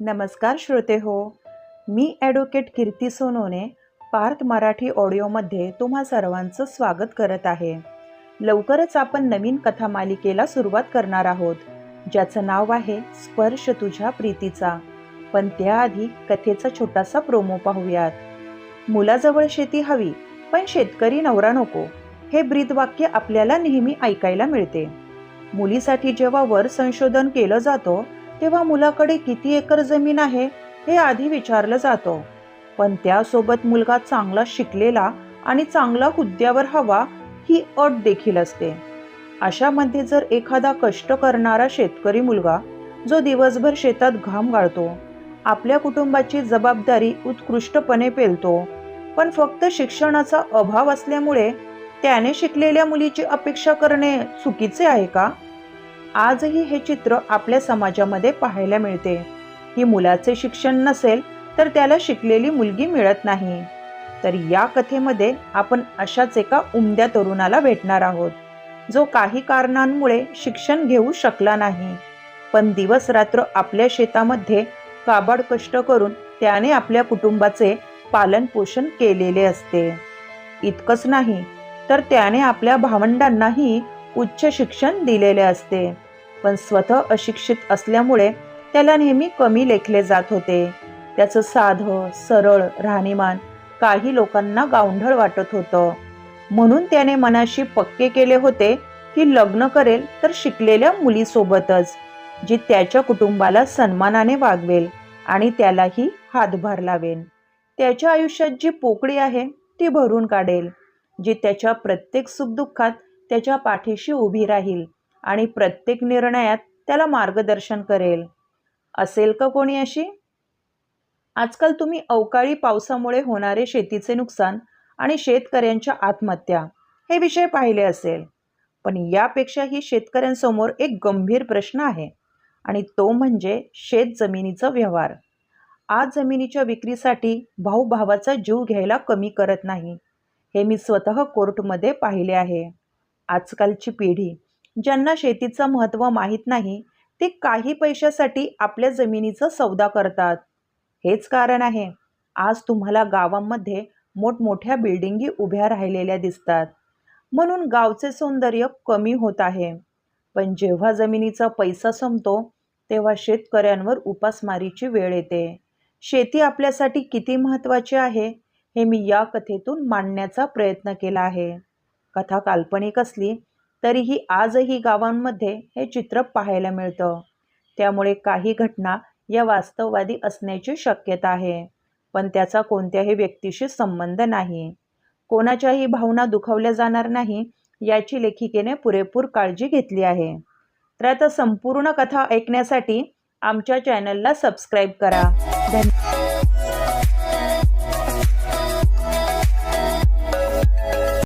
नमस्कार श्रोते हो. मी ॲडव्होकेट कीर्ती सोनोने पार्थ मराठी ऑडिओमध्ये तुम्हा सर्वांचं स्वागत करत आहे. लवकरच आपण नवीन कथा मालिकेला सुरुवात करणार आहोत, ज्याचं नाव आहे स्पर्श तुझ्या प्रीतीचा. पण त्याआधी कथेचा छोटासा प्रोमो पाहूयात. मुलाजवळ शेती हवी पण शेतकरी नवरा नको, हे ब्रीदवाक्य आपल्याला नेहमी ऐकायला मिळते. मुलीसाठी जेव्हा वर संशोधन केलं जातं तेव्हा मुलाकडे किती एकर जमीन आहे हे आधी विचारलं जातं. पण त्यासोबत मुलगा चांगला शिकलेला आणि चांगला हुद्द्यावर हवा ही अट देखील असते. अशामध्ये जर एखादा कष्ट करणारा शेतकरी मुलगा जो दिवसभर शेतात घाम गाळतो, आपल्या कुटुंबाची जबाबदारी उत्कृष्टपणे पेलतो, पण फक्त शिक्षणाचा अभाव असल्यामुळे त्याने शिकलेल्या मुलीची अपेक्षा करणे चुकीचे आहे का? आजही हे चित्र आपल्या समाजामध्ये पाहायला मिळते की मुलाचे शिक्षण नसेल तर त्याला शिकलेली मुलगी मिळत नाही. तर या कथेमध्ये आपण अशाच एका उमद्या तरुणाला भेटणार आहोत, जो काही कारणांमुळे शिक्षण घेऊ शकला नाही, पण दिवस रात्र आपल्या शेतामध्ये काबाड कष्ट करून त्याने आपल्या कुटुंबाचे पालन पोषण केलेले असते. इतकंच नाही तर त्याने आपल्या भावंडांनाही उच्च शिक्षण दिलेले असते, पण स्वतः अशिक्षित असल्यामुळे त्याला नेहमी कमी लेखले जात होते. त्याचं साधं सरळ राहणीमान काही लोकांना गावंढळ वाटत होतं. म्हणून त्याने मनाशी पक्के केले होते की लग्न करेल तर शिकलेल्या मुलीसोबतच, जी त्याच्या कुटुंबाला सन्मानाने वागवेल आणि त्यालाही हातभार लावेल. त्याच्या आयुष्यात जी पोकळी आहे ती भरून काढेल, जी त्याच्या प्रत्येक सुखदुःखात त्याच्या पाठीशी उभी राहील आणि प्रत्येक निर्णयात त्याला मार्गदर्शन करेल. असेल का कोणी अशी? आजकाल तुम्ही अवकाळी पावसामुळे होणारे शेतीचे नुकसान आणि शेतकऱ्यांच्या आत्महत्या हे विषय पाहिले असेल. पण यापेक्षाही शेतकऱ्यांसमोर एक गंभीर प्रश्न आहे, आणि तो म्हणजे शेत जमिनीचा व्यवहार. आज जमिनीच्या विक्रीसाठी भाऊ भावाचा जीव घ्यायला कमी करत नाही, हे मी स्वतः कोर्टमध्ये पाहिले आहे. आजकालची पिढी, ज्यांना शेतीचं महत्त्व माहीत नाही, ते काही पैशासाठी आपल्या जमिनीचा सौदा करतात. हेच कारण आहे आज तुम्हाला गावांमध्ये मोठमोठ्या बिल्डिंगी उभ्या राहिलेल्या दिसतात. म्हणून गावचे सौंदर्य कमी होत आहे. पण जेव्हा जमिनीचा पैसा संपतो तेव्हा शेतकऱ्यांवर उपासमारीची वेळ येते. शेती आपल्यासाठी किती महत्त्वाची आहे हे मी या कथेतून मांडण्याचा प्रयत्न केला आहे. कथा काल्पनिक असली तरीही आजही गावांमध्ये हे चित्र पाहायला मिळतं. त्यामुळे काही घटना या वास्तववादी असण्याची शक्यता आहे, पण त्याचा कोणत्याही व्यक्तीशी संबंध नाही. कोणाच्याही भावना दुखावल्या जाणार नाही याची लेखिकेने पुरेपूर काळजी घेतली आहे. तर आता संपूर्ण कथा ऐकण्यासाठी आमच्या चॅनलला सबस्क्राईब करा. धन्यवाद.